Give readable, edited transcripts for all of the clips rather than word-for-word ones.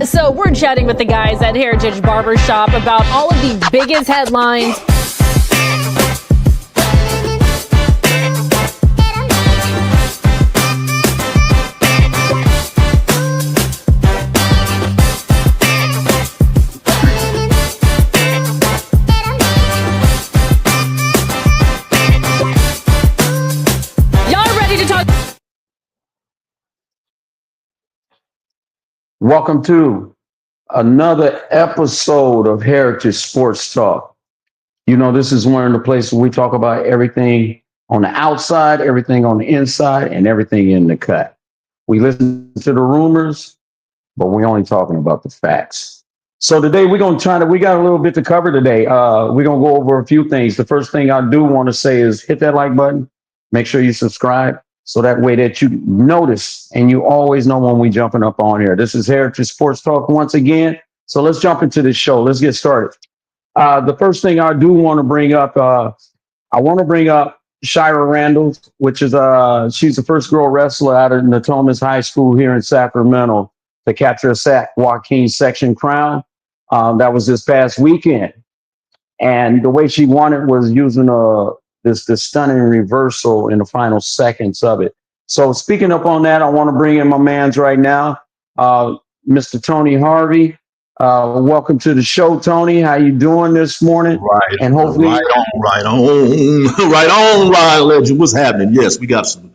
So we're chatting with the guys at HAIRitage Barbershop about all of the biggest headlines. Welcome to another episode of HAIRitage Sports Talk. You know, this is one of the places we talk about everything on the outside, everything on the inside, and everything in the cut. We listen to the rumors, but we're only talking about the facts. So today we got a little bit to cover today. We're going to go over a few things. The first thing I do want to say is hit that like button. Make sure you subscribe. So that way that you notice and you always know when we jumping up on here. This is HAIRitage Sports Talk once again. So let's jump into this show. Let's get started. The first thing I do want to bring up, Shira Randall, which is she's the first girl wrestler out of Natomas High School here in Sacramento to capture a Sac Joaquin section crown. That was this past weekend. And the way she won it was using this stunning reversal in the final seconds of it. So speaking up on that, I want to bring in my mans right now, Mr. Tony Harvey. Welcome to the show, Tony. How you doing this morning? Right, and hopefully, right on, Legend. What's happening? Yes, we got some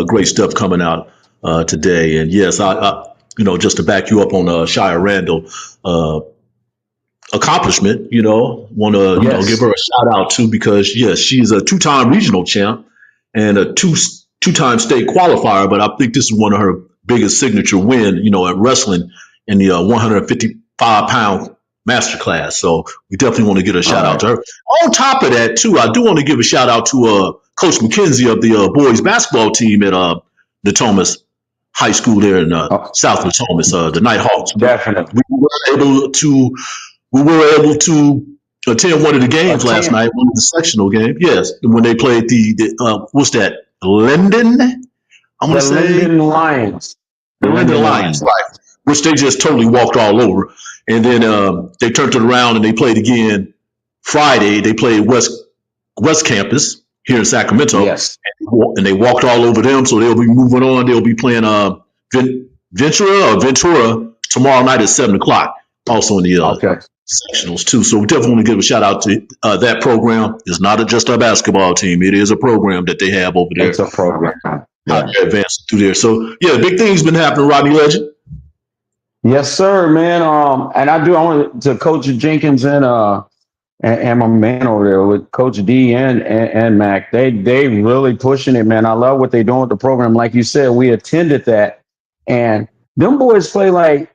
great stuff coming out today, and yes, I just to back you up on Shira Randall. Accomplishment, want to give her a shout out too, because yes, she's a two-time regional champ and a two-time state qualifier. But I think this is one of her biggest signature win, at wrestling in the 155-pound masterclass. So we definitely want to give a shout out to her. On top of that, too, I do want to give a shout out to Coach McKenzie of the boys basketball team at Natomas High School there in South Natomas, the Nighthawks. Definitely, we were able to attend one of the games last night, one of the sectional games. Yes, when they played the what's that? Linden? I'm gonna say Linden Lions. The Linden Lions, right? Which they just totally walked all over. And then they turned it around and they played again Friday. They played West Campus here in Sacramento. Yes, and they walked all over them. So they'll be moving on. They'll be playing Ventura tomorrow night at 7:00. Also in the sectionals too. So we definitely want to give a shout out to that program. It's not just a basketball team. It is a program that they have over there. It's a program. Advancing through there. So yeah, big things been happening, Rodney Legend. Yes, sir, man. And I want to Coach Jenkins and my man over there with Coach D and Mac. They really pushing it, man. I love what they're doing with the program. Like you said, we attended that, and them boys play like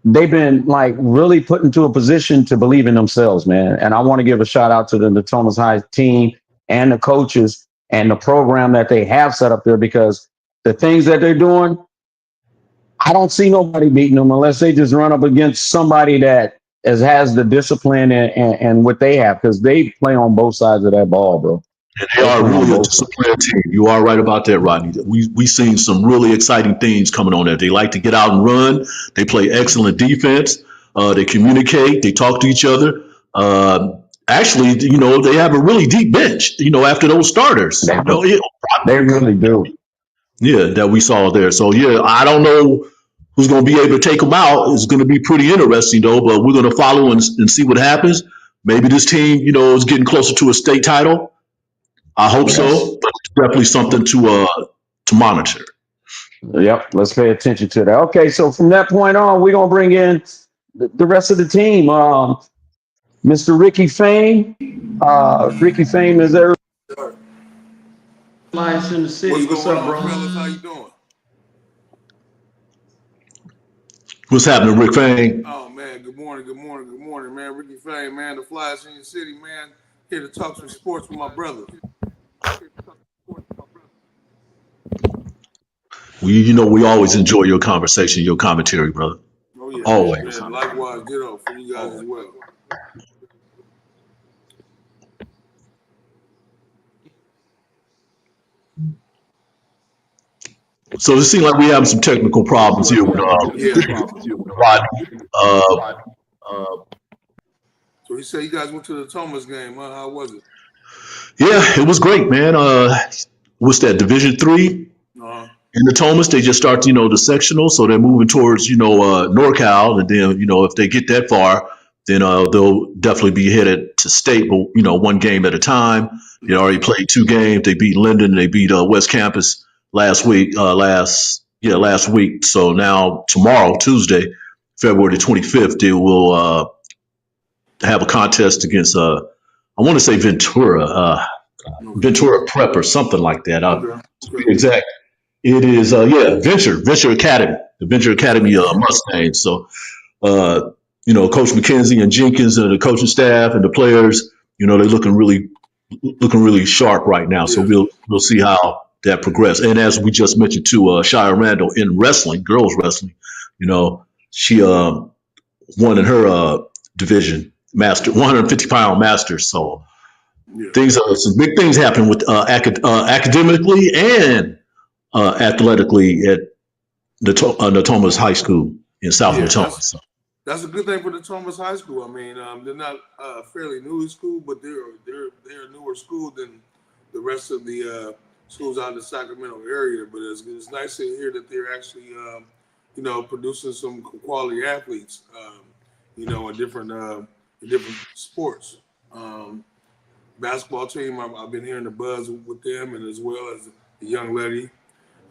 they've been like really put into a position to believe in themselves, man. And I want to give a shout out to the Natomas High team and the coaches and the program that they have set up there, because the things that they're doing, I don't see nobody beating them unless they just run up against somebody that has the discipline and what they have, because they play on both sides of that ball, bro. And they are really a disciplined team. You are right about that, Rodney. We seen some really exciting things coming on there. They like to get out and run. They play excellent defense. They communicate. They talk to each other. Actually, they have a really deep bench. After those starters, they really do. Yeah, that we saw there. So yeah, I don't know who's going to be able to take them out. It's going to be pretty interesting though. But we're going to follow and see what happens. Maybe this team, is getting closer to a state title. I hope so, but it's definitely something to monitor. Yep, let's pay attention to that. Okay, so from that point on, we're going to bring in the rest of the team. Mr. Ricky Fame. Ricky Fame is there. Lions in the city. What's up, bro? Fellas, how you doing? What's happening, Rick Fame? Oh, man, good morning, man. Ricky Fame, man, the Flyers in your city, man. Here to talk some sports with my brother. We always enjoy your conversation, your commentary, brother. Oh, yeah. Always. Man, likewise, ditto for you guys as well. So it seems like we have some technical problems here with Rodney. So he said you guys went to the Thomas game, huh? How was it? Yeah, it was great, man. What's that? Division 3 Uh-huh. in the Thomas. They just start, the sectional, so they're moving towards, NorCal, and then, if they get that far, then they'll definitely be headed to state, but one game at a time. They already played 2 games. They beat Linden. They beat West Campus last week. Last week. So now tomorrow, Tuesday, February 25th, they will have a contest against I want to say Ventura Prep or something like that. To be exact, it is Venture Academy, the Venture Academy Mustangs. So Coach McKenzie and Jenkins and the coaching staff and the players, they're looking really sharp right now. So we'll see how that progresses. And as we just mentioned to Shire Randall in wrestling, girls wrestling, she won in her division, 150-pound masters. So some big things happen with academically and athletically at Natomas High School in South Natomas. That's a good thing for the Thomas High School. I mean, they're not fairly new in school, but they're a newer school than the rest of the schools out in the Sacramento area. But it's nice to hear that they're actually, producing some quality athletes, in different sports. Basketball team, I've been hearing the buzz with them, and as well as the young lady.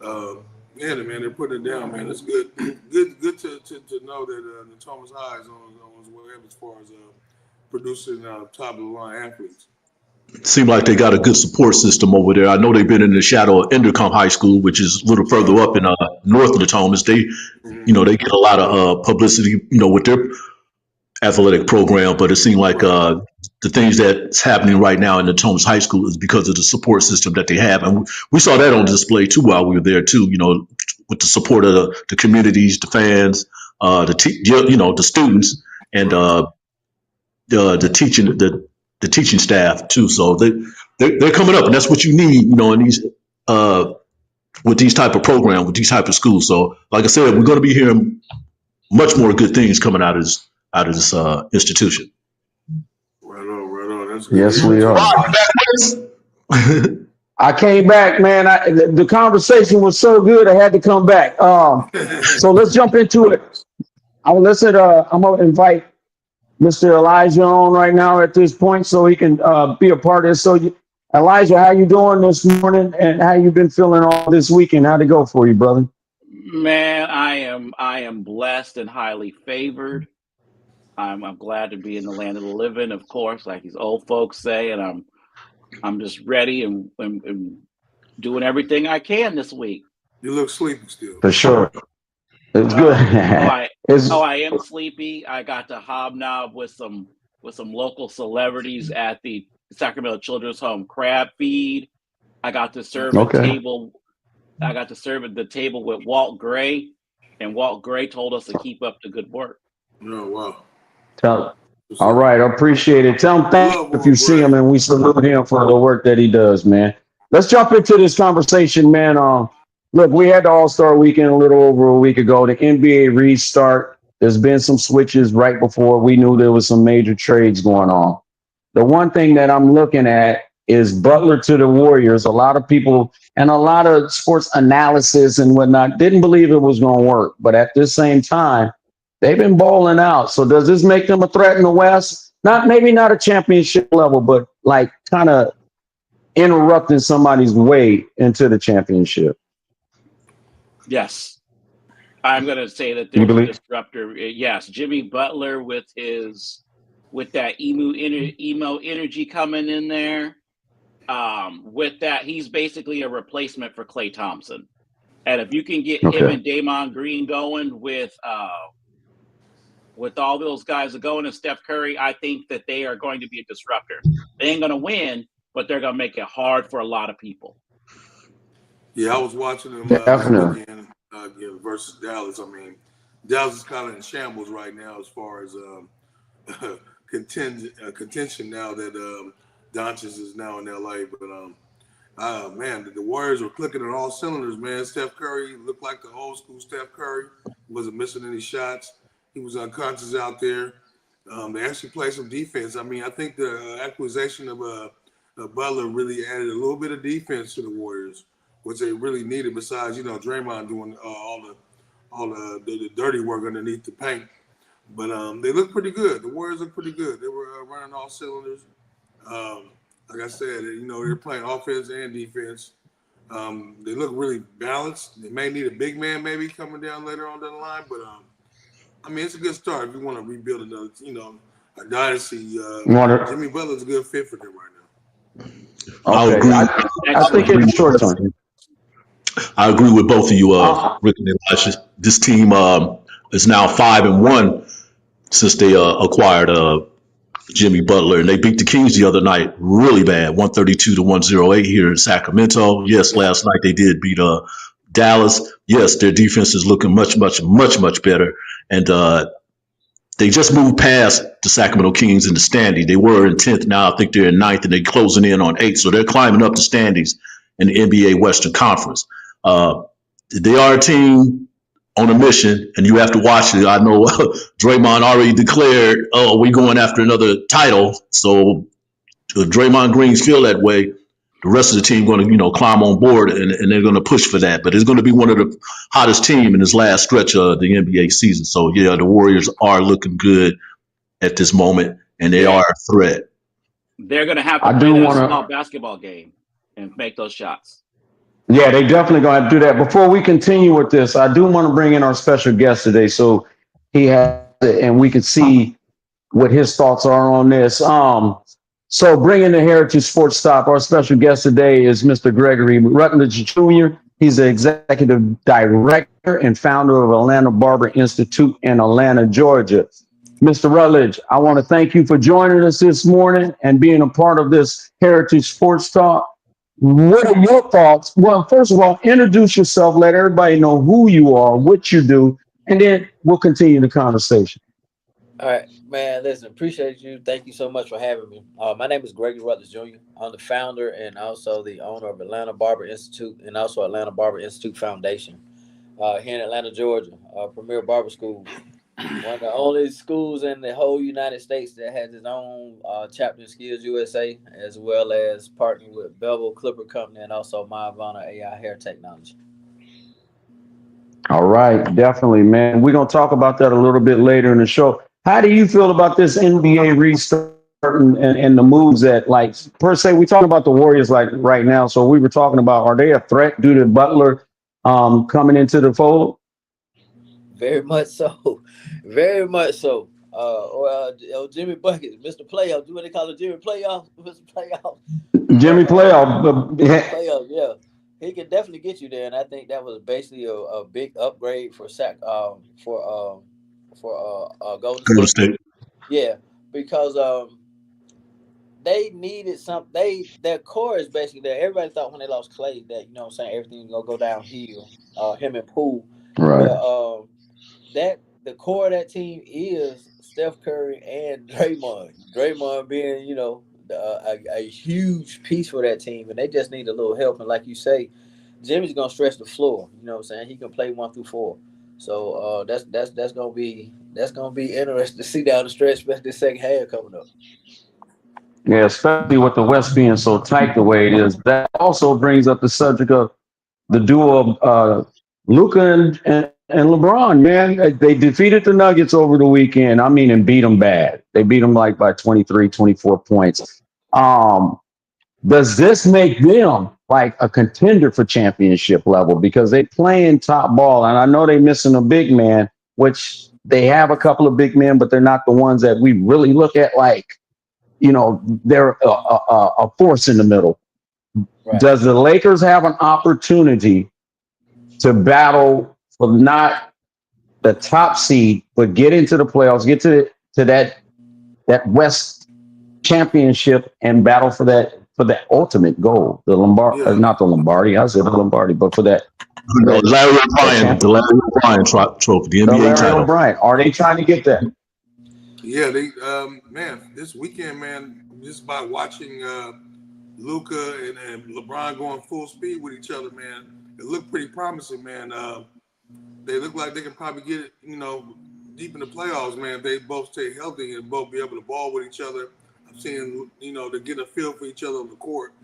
Man, they're putting it down, man. It's good, good to know that the Thomas High is on his way up as far as producing top of the line athletes. It seems like they got a good support system over there. I know they've been in the shadow of Endercombe High School, which is a little further up in north of the Thomas. They, they get a lot of publicity, with their athletic program, but it seemed like the things that's happening right now in the Thomas High School is because of the support system that they have. And we saw that on display too while we were there too, with the support of the communities, the fans, the students, and the teaching staff too. So they're coming up, and that's what you need, in these with these type of programs, with these type of schools. So like I said, we're going to be hearing much more good things coming out of this institution. Right on. That's good. Yes, we are. I came back, man. The conversation was so good, I had to come back. So let's jump into it. I'm gonna invite Mr. Elijah on right now at this point, so he can be a part of this. So, Elijah, how you doing this morning, and how you been feeling all this weekend? How'd it go for you, brother? Man, I am blessed and highly favored. I'm glad to be in the land of the living, of course, like these old folks say, and I'm just ready and doing everything I can this week. You look sleepy still. For sure. It's good. I am sleepy. I got to hobnob with some local celebrities at the Sacramento Children's Home crab feed. I got to serve a table. I got to serve at the table with Walt Gray, and Walt Gray told us to keep up the good work. Oh, wow. All right, I appreciate it. Tell him thank you if you see him, and we salute him for the work that he does, man. Let's jump into this conversation, man. Look, we had the All-Star Weekend a little over a week ago. The NBA restart. There's been some switches right before we knew there was some major trades going on. The one thing that I'm looking at is Butler to the Warriors. A lot of people and a lot of sports analysis and whatnot didn't believe it was going to work. But at the same time, they've been bowling out. So does this make them a threat in the West? Maybe not a championship level, but like kind of interrupting somebody's way into the championship. Yes. I'm going to say that there's a disruptor. Yes, Jimmy Butler with that emo energy coming in there. With that, he's basically a replacement for Klay Thompson. And if you can get him and Draymond Green going with all those guys going and Steph Curry, I think that they are going to be a disruptor. They ain't going to win, but they're going to make it hard for a lot of people. Yeah, I was watching them weekend versus Dallas. I mean, Dallas is kind of in shambles right now as far as contention now that Doncic is now in LA. But Man, the Warriors were clicking on all cylinders, man. Steph Curry looked like the old school Steph Curry. Wasn't missing any shots. He was unconscious out there. They actually played some defense. I mean, I think the acquisition of Butler really added a little bit of defense to the Warriors, which they really needed. Besides, Draymond doing all the dirty work underneath the paint. But they look pretty good. The Warriors look pretty good. They were running all cylinders. Like I said, they're playing offense and defense. They look really balanced. They may need a big man maybe coming down later on down the line, but I mean, it's a good start if you want to rebuild another, a dynasty. Jimmy Butler's a good fit for them right now. I agree. I think it's short term. I agree with both of you, Rick and Elijah. This team is now 5-1 since they acquired Jimmy Butler, and they beat the Kings the other night really bad, 132-108 here in Sacramento. Yes, last night they did beat Dallas. Yes, their defense is looking much better, and they just moved past the Sacramento Kings in the standings. They were in 10th. Now I think they're in 9th, and they're closing in on 8th. So they're climbing up the standings in the NBA Western Conference. They are a team on a mission, and you have to watch it. I know Draymond already declared, we're going after another title. So if Draymond Greens feel that way, the rest of the team going to, climb on board, and they're going to push for that. But it's going to be one of the hottest team in this last stretch of the NBA season. So, yeah, the Warriors are looking good at this moment, and they are a threat. They're going to have to play a small basketball game and make those shots. Yeah, they definitely going to have to do that. Before we continue with this, I do want to bring in our special guest today so he has it and we can see what his thoughts are on this. So bringing the HAIRitage Sports Stop, our special guest today is Mr. Gregory Rutledge Jr. He's the executive director and founder of Atlanta Barber Institute in Atlanta, Georgia. Mr. Rutledge, I want to thank you for joining us this morning and being a part of this HAIRitage Sports Talk. What are your thoughts? Well, first of all, introduce yourself, let everybody know who you are, what you do, and then we'll continue the conversation. All right, man, listen, appreciate you. Thank you so much for having me. My name is Gregory Rutledge Jr. I'm the founder and also the owner of Atlanta Barber Institute and also Atlanta Barber Institute Foundation here in Atlanta, Georgia, premier barber school. One of the only schools in the whole United States that has its own chapter in Skills USA, as well as partnering with Bevel Clipper Company and also Myvana AI Hair Technology. All right, definitely, man. We're going to talk about that a little bit later in the show. How do you feel about this NBA restart and the moves that, like, per se, we're talking about the Warriors like right now. So we were talking about, are they a threat due to Butler coming into the fold? Very much so. Very much so. Jimmy Buckets, Mr. Playoff. Do what they call it, Jimmy Playoff? Mr. Playoff. Jimmy Playoff. Playoff, yeah. He can definitely get you there. And I think that was basically a big upgrade for Golden State. Yeah, because they needed their core is basically there. Everybody thought when they lost Clay that, everything was going to go downhill. Him and Poole. Right. But, the core of that team is Steph Curry and Draymond. Draymond being, a huge piece for that team, and they just need a little help. And like you say, Jimmy's gonna stretch the floor. You know what I'm saying? He can play 1 through 4. So that's gonna be interesting to see down the stretch, especially the second half coming up. Yeah, especially with the West being so tight the way it is. That also brings up the subject of the duo of Luka and LeBron, man. They defeated the Nuggets over the weekend. I mean, and beat them bad. They beat them like by 23, 24 points. Does this make them like a contender for championship level? Because they playing top ball, and I know they're missing a big man, which they have a couple of big men, but they're not the ones that we really look at like, they're a force in the middle. Right. Does the Lakers have an opportunity to battle for not the top seed, but get into the playoffs, get to that West championship and battle for that ultimate goal, the Lombardi, not the Lombardi, I said the Lombardi, but for that. The Larry O'Brien trophy, the NBA title. O'Brien. Are they trying to get that? Yeah, they man, this weekend, man, just by watching Luka and LeBron going full speed with each other, man. It looked pretty promising, man. They look like they can probably get it, deep in the playoffs, man. If they both stay healthy and both be able to ball with each other. I'm seeing, they're getting a feel for each other on the court.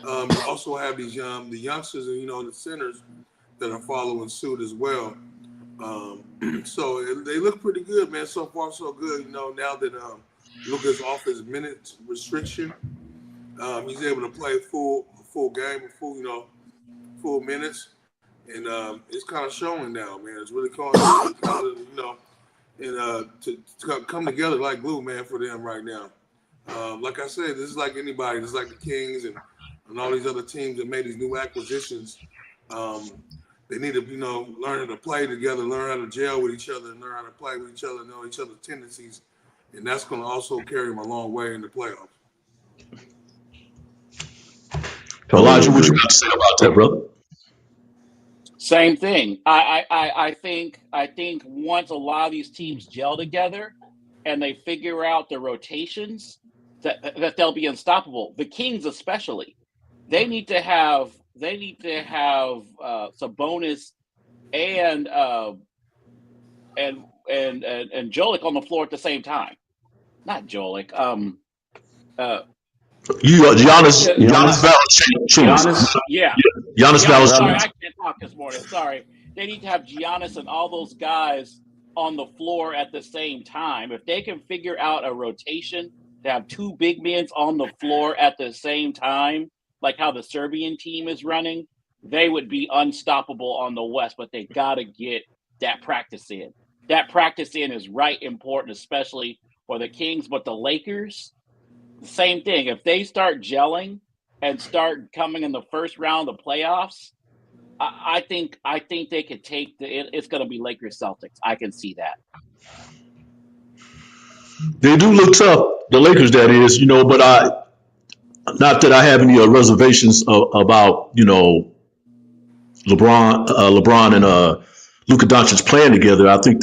You also have these the youngsters and the centers that are following suit as well. So they look pretty good, man. So far, so good. Now that Luka's off his minutes restriction, he's able to play full game, full minutes, and it's kind of showing now, man. It's really to come together like glue, man, for them right now. Like I said, this is like anybody. This is like the Kings and all these other teams that made these new acquisitions. They need to, learn how to play together, learn how to gel with each other, and learn how to play with each other, know each other's tendencies, and that's going to also carry them a long way in the playoffs. Elijah, what you got to say about that, brother? Same thing. I think once a lot of these teams gel together and they figure out their rotations, that they'll be unstoppable. The Kings especially, they need to have Sabonis and Jolik on the floor at the same time. Not Jolik. Giannis Valanciunas. Yeah. Giannis Valanciunas. Sorry, I can't talk this morning. Sorry. They need to have Giannis and all those guys on the floor at the same time. If they can figure out a rotation to have two big men on the floor at the same time, like how the Serbian team is running, they would be unstoppable on the West, but they got to get that practice in. That practice in is right important, especially for the Kings, but the Lakers, same thing. If they start gelling and start coming in the first round of the playoffs, I think they could take it's going to be Lakers Celtics. I can see that. They do look tough, the Lakers, that is, but not that I have any reservations about, LeBron and Luka Doncic playing together. I think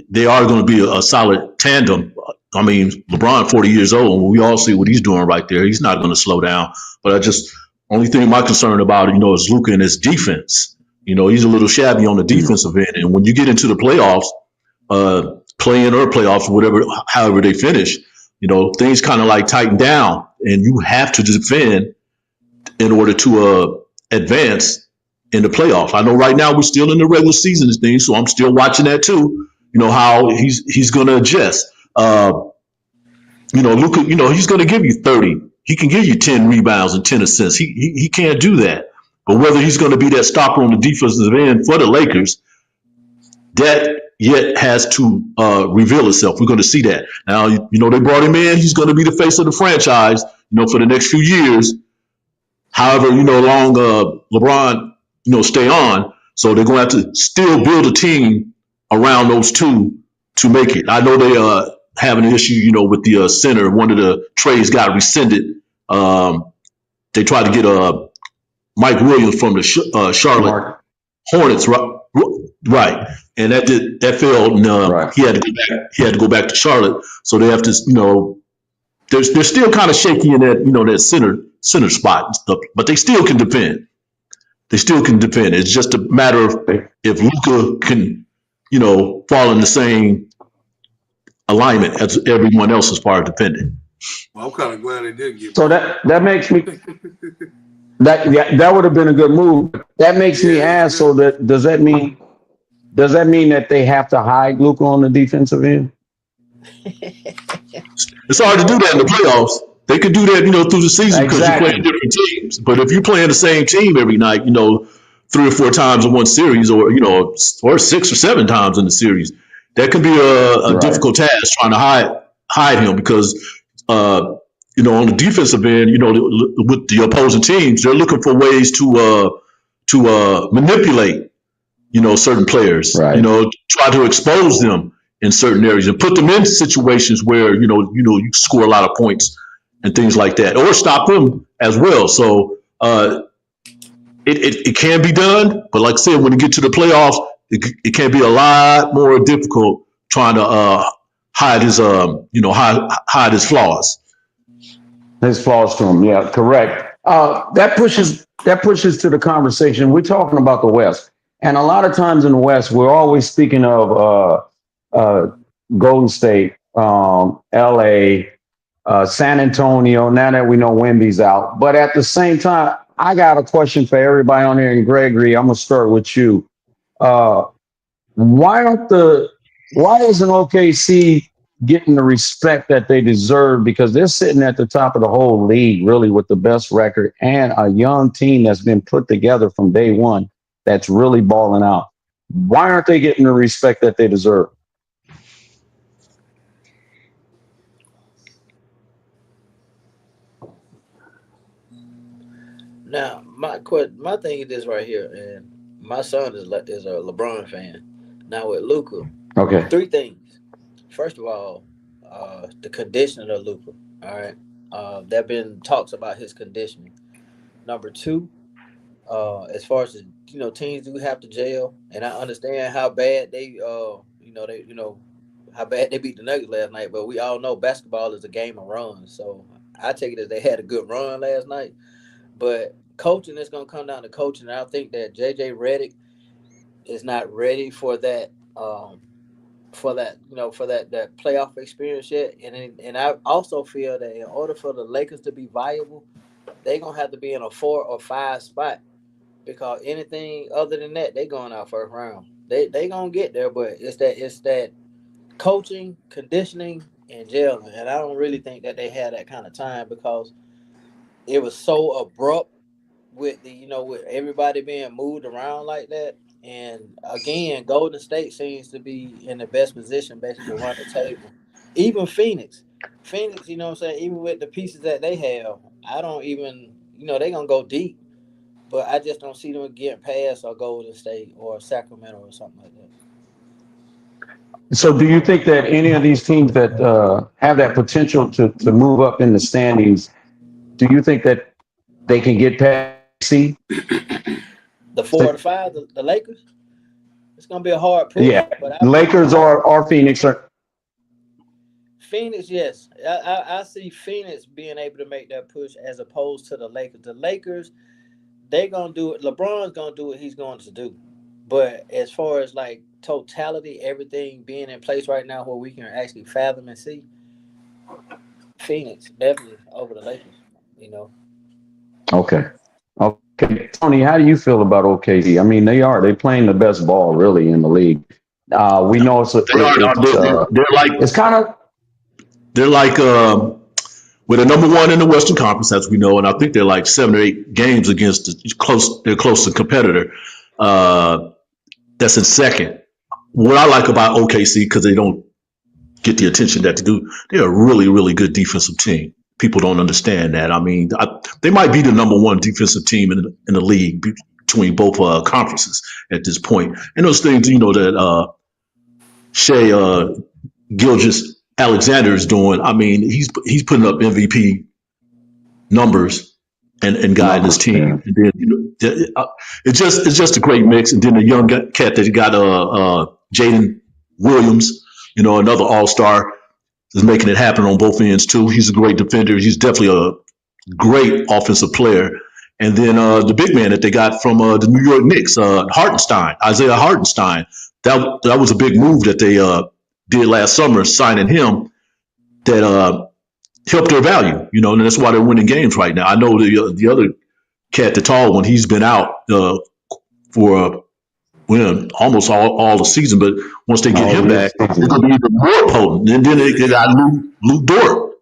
they are going to be a solid tandem. I mean, LeBron, 40 years old, and we all see what he's doing right there. He's not going to slow down. But only thing my concern about, is Luka and his defense. He's a little shabby on the defensive end. And when you get into the playoffs, play-in or playoffs, however they finish, things kind of like tighten down, and you have to defend in order to advance in the playoffs. I know right now we're still in the regular season thing, so I'm still watching that too. How he's going to adjust. Luka, he's going to give you 30. He can give you 10 rebounds and 10 assists. He can't do that. But whether he's going to be that stopper on the defensive end for the Lakers, that yet has to reveal itself. We're going to see that. Now, they brought him in. He's going to be the face of the franchise, for the next few years. However, long LeBron, stay on. So they're going to have to still build a team around those two to make it. I know they having an issue, with the center. One of the trades got rescinded. They tried to get Mike Williams from the Charlotte Hornets, right? And that failed. And right. He had to go back to Charlotte. So they have to, they're still kind of shaky in that, that center spot and stuff, but they still can defend. It's just a matter of if Luka can, fall in the same alignment as everyone else as far as defending. Well, I'm kind of glad they did get. So that makes me that would have been a good move. That makes me ask. So does that mean that they have to hide Luka on the defensive end? It's hard to do that in the playoffs. They could do that, through the season because you're playing different teams. But if you're playing the same team every night, 3 or 4 times in one series, or or 6 or 7 times in the series, that can be a difficult task trying to hide him because on the defensive end, with the opposing teams, they're looking for ways to manipulate, certain players, try to expose them in certain areas and put them in situations where you score a lot of points and things like that, or stop them as well. So it can be done, but like I said, when you get to the playoffs, it can be a lot more difficult trying to hide his hide his flaws. His flaws to him, yeah, correct. That pushes to the conversation. We're talking about the West, and a lot of times in the West, we're always speaking of Golden State, L.A., San Antonio. Now that we know Wemby's out, but at the same time, I got a question for everybody on here. And Gregory, I'm gonna start with you. Uh, why aren't the why isn't OKC getting the respect that they deserve? Because they're sitting at the top of the whole league, really, with the best record and a young team that's been put together from day one that's really balling out. Why aren't they getting the respect that they deserve? Now, my thing is this right here, and my son is a LeBron fan. Now with Luca, Okay. three things. First of all, the conditioning of Luca. All right, there have been talks about his conditioning. Number two, as far as teams do have to jail, and I understand how bad how bad they beat the Nuggets last night. But we all know basketball is a game of runs, so I take it as they had a good run last night. But coaching is going to come down to coaching. And I think that JJ Redick is not ready for that. For that playoff experience yet. And I also feel that in order for the Lakers to be viable, they're gonna have to be in a 4 or 5 spot, because anything other than that, they going out first round. They gonna get there, but it's that coaching, conditioning, and gelling. And I don't really think that they had that kind of time, because it was so abrupt with with everybody being moved around like that. And again, Golden State seems to be in the best position basically to run the table. Even Phoenix, what I'm saying, even with the pieces that they have, I don't even, they're gonna go deep, but I just don't see them getting past a Golden State or Sacramento or something like that. So, do you think that any of these teams that have that potential to move up in the standings, do you think that they can get past C? The 4 or the 5, the Lakers, it's gonna be a hard push. Yeah, but Lakers or Phoenix are. Phoenix, yes. I see Phoenix being able to make that push as opposed to the Lakers. The Lakers, they're going to do it. LeBron's going to do what he's going to do. But as far as like totality, everything being in place right now where we can actually fathom and see, Phoenix definitely over the Lakers. Okay. Okay. Tony, how do you feel about OKC? I mean, they're playing the best ball really in the league. We know it's kind of. They're like with a number one in the Western Conference, as we know, and I think they're like 7 or 8 games against their closest competitor. That's in second. What I like about OKC, because they don't get the attention that they do, they're a really, really good defensive team. People don't understand that. I mean, they might be the number one defensive team in the league between both conferences at this point. And those things, that Shea Gilgeous Alexander is doing. I mean, he's putting up MVP numbers and guiding his team. And then, it's just a great mix. And then the young cat that he got, Jaden Williams, another all-star, is making it happen on both ends too. He's a great defender. He's definitely a great offensive player. And then the big man that they got from the New York Knicks, Isaiah Hartenstein. That was a big move that they did last summer, signing him, that helped their value, and that's why they're winning games right now. I know the other cat, the tall one, he's been out for almost all the season, but once they get him back, they're going to be even more potent. And then they got Luke Dort,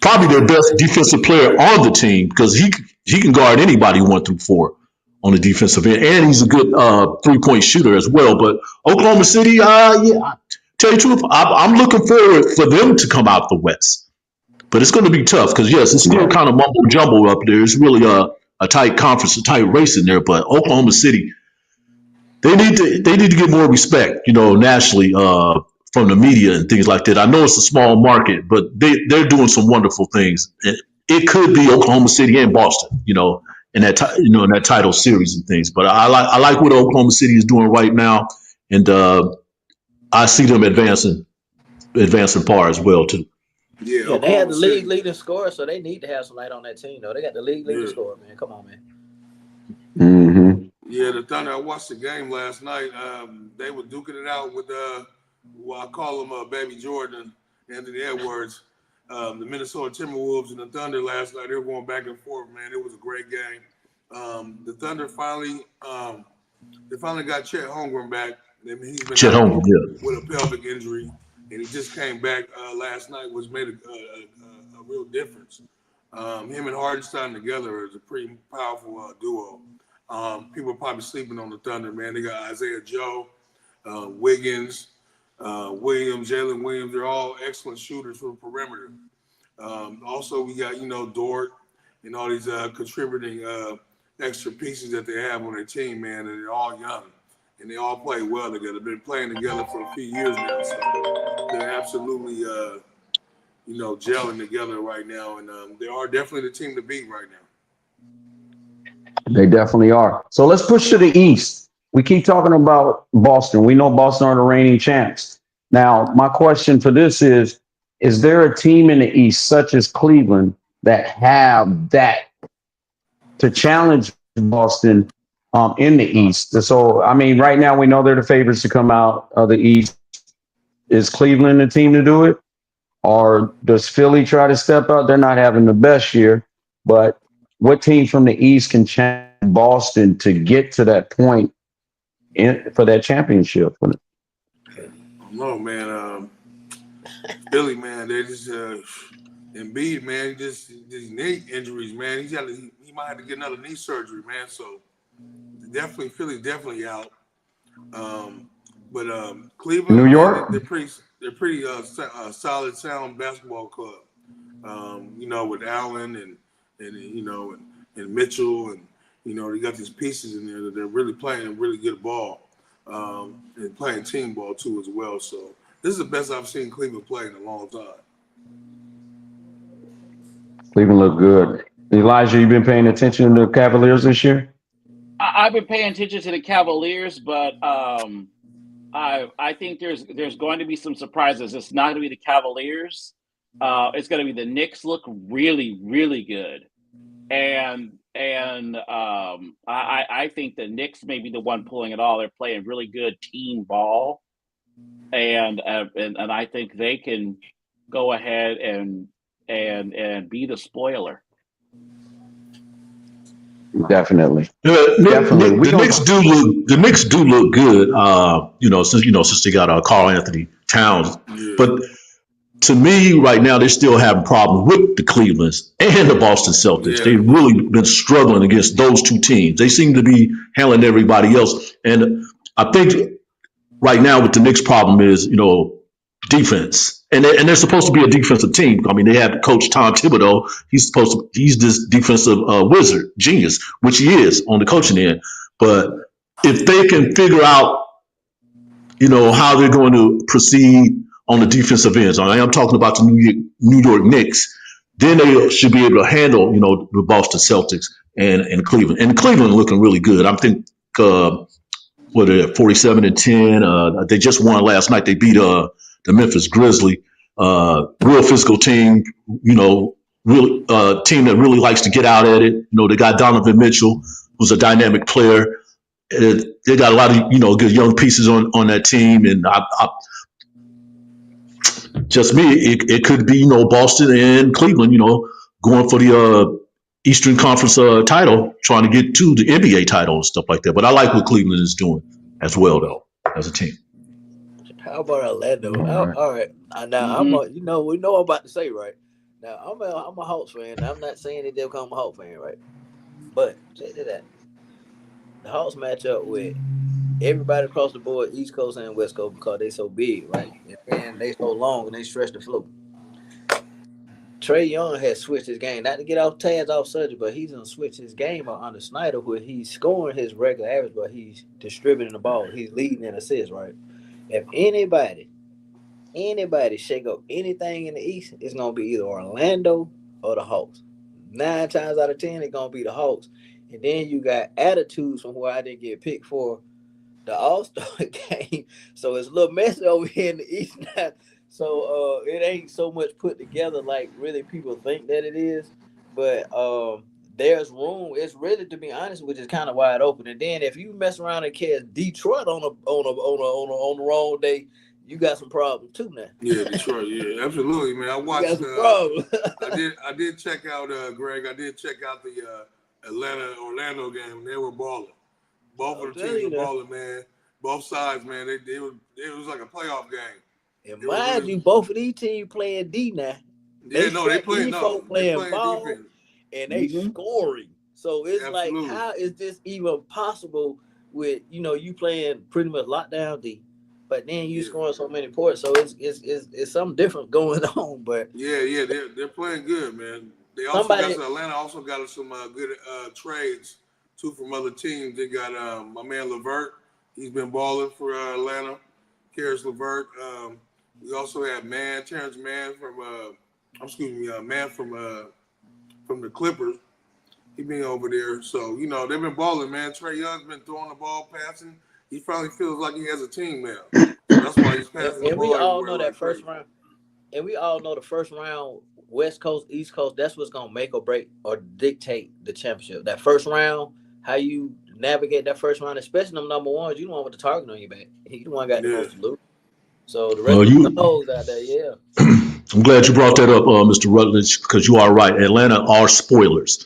probably their best defensive player on the team, because he can guard anybody 1 through 4 on the defensive end, and he's a good 3-point shooter as well. But Oklahoma City, tell you the truth, I'm looking forward for them to come out the West. But it's going to be tough because, yes, it's still kind of mumbo jumbo up there. It's really a tight conference, a tight race in there. But Oklahoma City, they need to get more respect, nationally from the media and things like that. I know it's a small market, but they're doing some wonderful things. It could be Oklahoma City and Boston, in that in that title series and things. But I like what Oklahoma City is doing right now, and I see them advancing far as well too. Yeah, Yeah, they had the league City. leading scorer, so they need to have some light on that team, though. They got the league leading scorer, man. Come on, man. Mm-hmm. Yeah, the Thunder. I watched the game last night. They were duking it out with well, I call him Baby Jordan, Anthony Edwards. The Minnesota Timberwolves and the Thunder last night. They were going back and forth, man. It was a great game. The Thunder finally got Chet Holmgren back. I mean, he's been Chet out Holmgren, yeah. with a pelvic injury, and he just came back last night, which made a real difference. Him and Hardenstein together is a pretty powerful duo. People are probably sleeping on the Thunder, man. They got Isaiah Joe, Wiggins, Williams, Jalen Williams. They're all excellent shooters from the perimeter. Also, we got, Dort and all these contributing extra pieces that they have on their team, man. And they're all young. And they all play well together. Been playing together for a few years now. So they're absolutely, gelling together right now. And they are definitely the team to beat right now. They definitely are. So let's push to the East. We keep talking about Boston. We know Boston are the reigning champs. Now, my question for this is there a team in the East, such as Cleveland, that have that to challenge Boston in the East? So, I mean, right now we know they're the favorites to come out of the East. Is Cleveland the team to do it? Or does Philly try to step up? They're not having the best year, but what team from the East can challenge Boston to get to that point for that championship? No, man. Philly, man, they just Embiid, man, just these knee injuries, man. He might have to get another knee surgery, man. So definitely, Philly's definitely out. But Cleveland, New York, man, they're pretty solid, sound basketball club. With Allen and Mitchell, and they got these pieces in there that they're really playing really good ball, and playing team ball too as well. So this is the best I've seen Cleveland play in a long time. Cleveland look good. Elijah, you been paying attention to the Cavaliers this year? I've been paying attention to the Cavaliers, but I think there's going to be some surprises. It's not going to be the Cavaliers. It's going to be the Knicks. Look really, really good, and I think the Knicks may be the one pulling it all. They're playing really good team ball, and I think they can go ahead and be the spoiler. Definitely. Definitely. The Knicks do look good. Since they got Karl Anthony Towns. Yeah. But to me, right now, they're still having problems with the Clevelands and the Boston Celtics. Yeah. They've really been struggling against those two teams. They seem to be handling everybody else. And I think right now with the Knicks problem is, defense. And they're supposed to be a defensive team. I mean, they have Coach Tom Thibodeau. He's this defensive wizard, genius, which he is on the coaching end. But if they can figure out, how they're going to proceed on the defensive ends, I'm talking about the New York Knicks, then they should be able to handle, the Boston Celtics and Cleveland. And Cleveland looking really good. I think, 47-10. They just won last night. They beat the Memphis Grizzlies, real physical team, really team that really likes to get out at it. They got Donovan Mitchell, who's a dynamic player. They got a lot of good young pieces on that team, and it could be Boston and Cleveland, going for the Eastern Conference title, trying to get to the NBA title and stuff like that. But I like what Cleveland is doing as well, though, as a team. How about Orlando? All right. Now we know what I'm about to say, right? Now I'm a Hawks fan. I'm not saying that they'll become a Hawks fan, right? But check it out. The Hawks match up with everybody across the board, East Coast and West Coast, because they so big, right? And they so long and they stretch the floor. Trae Young has switched his game, not to get off Taz off subject, but he's gonna switch his game under Snyder, where he's scoring his regular average, but he's distributing the ball. He's leading in assists, right? If anybody shake up anything in the East, it's gonna be either Orlando or the Hawks. 9 times out of 10, it's gonna be the Hawks. And then you got attitudes from where I didn't get picked for the All-Star game. So it's a little messy over here in the East now. So it ain't so much put together like really people think that it is, but there's room. It's really, to be honest, which is kind of wide open. And then if you mess around and catch Detroit on the wrong day, you got some problems too now. Yeah, Detroit. Yeah, absolutely, man. I watched. I did check out Greg. I did check out the Orlando game. They were balling. Both of the teams were balling, man. Both sides, man. It was like a playoff game. And mind you, both of these teams playing D now. They playing ball defense. And they scoring. So it's like, how is this even possible with, you playing pretty much lockdown D, but then you scoring so many points. So it's something different going on. But they're playing good, man. They also Atlanta also got some good trades too from other teams. They got my man LeVert. He's been balling for Atlanta. Karis LeVert. We also have Terrence Mann from the Clippers. He been over there. So, they've been balling, man. Trae Young's been throwing the ball, passing. He probably feels like he has a team now. That's why he's passing the ball. And we all know that first round. And we all know the first round, West Coast, East Coast, that's what's going to make or break or dictate the championship. That first round, how you navigate that first round, especially them number ones, you don't want with the target on your back. You the one got the most to lose. So the rest of those out there, I'm glad you brought that up, Mr. Rutledge, because you are right. Atlanta are spoilers.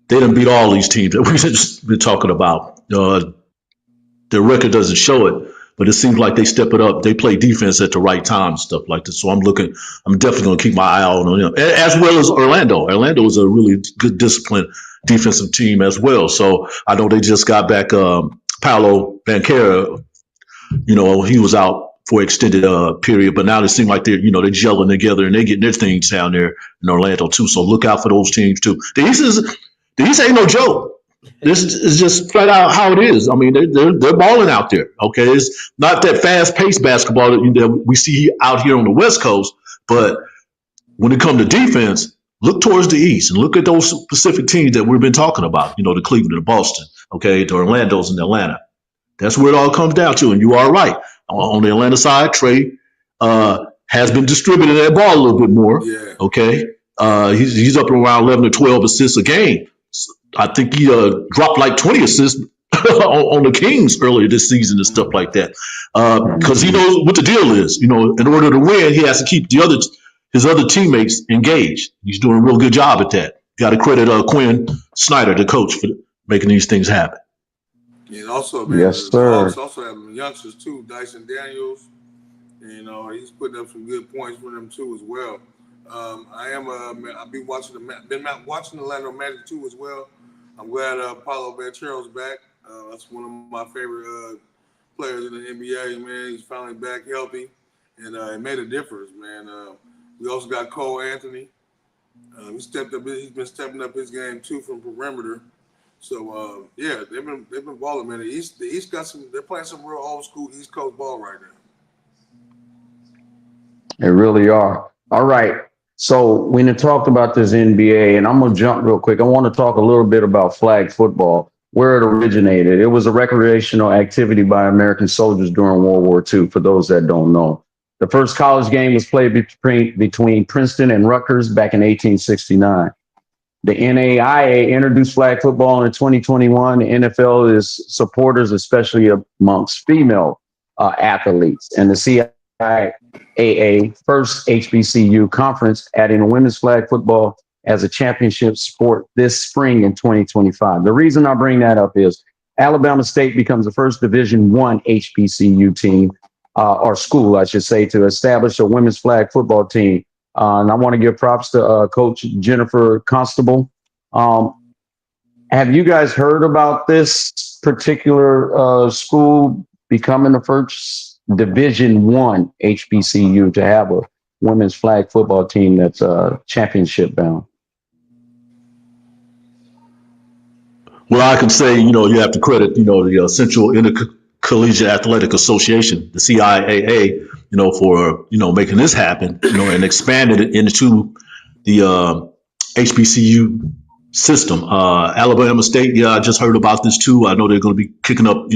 They done beat all these teams that we've just been talking about. Their record doesn't show it, but it seems like they step it up. They play defense at the right time and stuff like this. So I'm definitely going to keep my eye out on them, as well as Orlando. Orlando is a really good, disciplined defensive team as well. So I know they just got back Paolo Banchero. He was out for extended period, but now they seem like they're gelling together and they're getting their things down there in Orlando too. So look out for those teams too. The East ain't no joke. This is just flat out how it is. I mean, they're balling out there. Okay, it's not that fast paced basketball that we see out here on the West Coast, but when it comes to defense, look towards the East and look at those specific teams that we've been talking about. The Cleveland and Boston. Okay, the Orlando's and Atlanta. That's where it all comes down to, and you are right. On the Atlanta side, Trae has been distributing that ball a little bit more. Yeah. Okay. He's up around 11 or 12 assists a game. I think he dropped like 20 assists on the Kings earlier this season and stuff like that. Because he knows what the deal is. In order to win, he has to keep his other teammates engaged. He's doing a real good job at that. Got to credit Quinn Snyder, the coach, for making these things happen. And also, man, yes, sir. Hawks also have youngsters too. Dyson Daniels, he's putting up some good points for them too as well. I've been watching the Orlando Magic too as well. I'm glad Paolo Banchero's back. That's one of my favorite players in the NBA. Man, he's finally back healthy, and it made a difference, man. We also got Cole Anthony. He's been stepping up his game too from perimeter. So they've been balling, man. The East got some. They're playing some real old school East Coast ball right now. They really are. All right. So we done talked about this NBA, and I'm gonna jump real quick. I want to talk a little bit about flag football, where it originated. It was a recreational activity by American soldiers during World War II. For those that don't know, the first college game was played between Princeton and Rutgers back in 1869. The NAIA introduced flag football in 2021. The NFL is supporters, especially amongst female athletes, and the CIAA first HBCU conference adding a women's flag football as a championship sport this spring in 2025. The reason I bring that up is Alabama State becomes the first Division I HBCU team or school, I should say, to establish a women's flag football team. And I want to give props to Coach Jennifer Constable. Have you guys heard about this particular school becoming the first Division I HBCU to have a women's flag football team that's championship bound? Well, I can say, you have to credit, the Central Intercollegiate Athletic Association, the CIAA, for, making this happen, and expanded it into the HBCU system. Alabama State, I just heard about this too. I know they're going to be kicking up,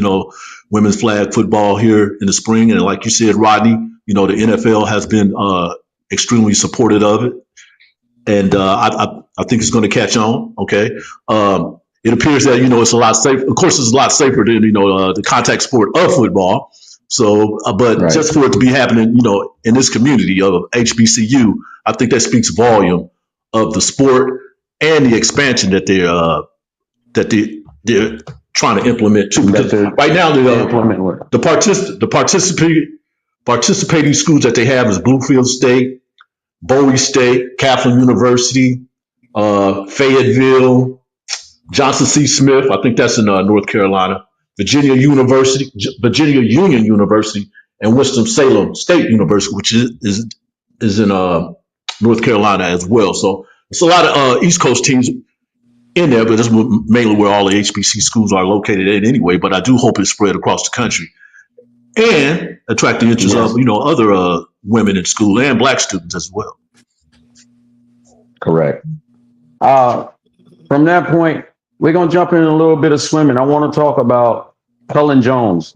women's flag football here in the spring. And like you said, Rodney, You know, the NFL has been extremely supportive of it, and I think it's going to catch on. Okay, it appears that it's a lot safer. Of course, it's a lot safer than the contact sport of football. So, but just for it to be happening, in this community of HBCU, I think that speaks volume of the sport and the expansion that they're trying to implement too. Because right now the participating schools that they have is Bluefield State, Bowie State, Kaplan University, Fayetteville, Johnson C. Smith. I think that's in North Carolina. Virginia Union University, and Winston-Salem State University, which is in North Carolina as well. So it's a lot of East Coast teams in there, but that's mainly where all the HBC schools are located at anyway. But I do hope it's spread across the country and attract the interest of other women in school and Black students as well. Correct. From that point, we're going to jump in a little bit of swimming. I want to talk about Cullen Jones.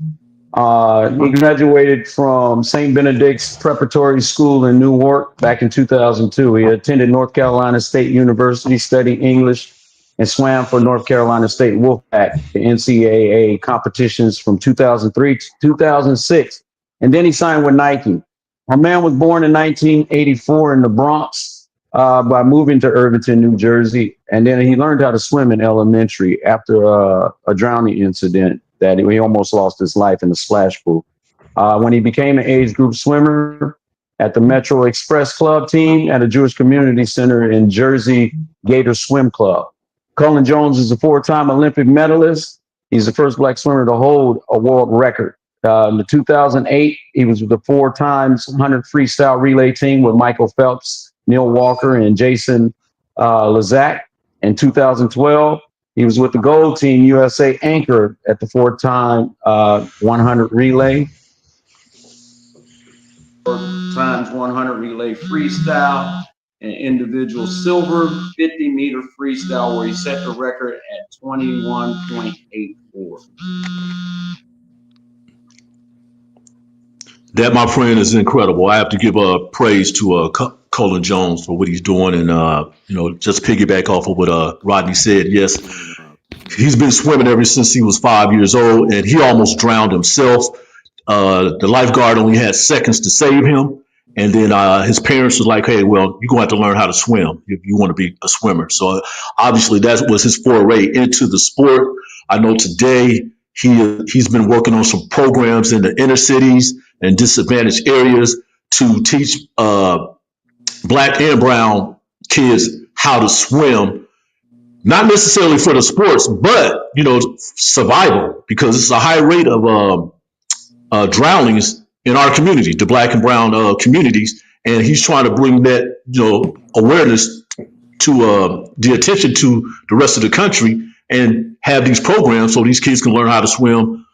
He graduated from St. Benedict's Preparatory School in Newark back in 2002. He attended North Carolina State University, studied English, and swam for North Carolina State Wolfpack, the NCAA competitions from 2003 to 2006. And then he signed with Nike. My man was born in 1984 in the Bronx. By moving to Irvington, New Jersey. And then he learned how to swim in elementary after a drowning incident that he almost lost his life in the splash pool. When he became an age group swimmer at the Metro Express Club team at a Jewish community center in Jersey Gator Swim Club. Cullen Jones is a 4-time Olympic medalist. He's the first Black swimmer to hold a world record. In 2008, he was with the 4 times 100 freestyle relay team with Michael Phelps, Neil Walker, and Jason Lazak. In 2012, he was with the Gold Team USA anchor at the 4-time 100 relay. 4 times 100 relay freestyle and individual silver 50-meter freestyle where he set the record at 21.84. That, my friend, is incredible. I have to give praise to Cullen Jones for what he's doing, and just piggyback off of what Rodney said. Yes, he's been swimming ever since he was 5 years old, and he almost drowned himself. The lifeguard only had seconds to save him, and then his parents was like, "Hey, well, you're gonna have to learn how to swim if you want to be a swimmer." So obviously that was his foray into the sport. I know today he's been working on some programs in the inner cities and disadvantaged areas to teach Black and brown kids how to swim, not necessarily for the sports, but survival, because it's a high rate of drownings in our community, the Black and brown communities, and he's trying to bring that awareness to the attention to the rest of the country and have these programs so these kids can learn how to swim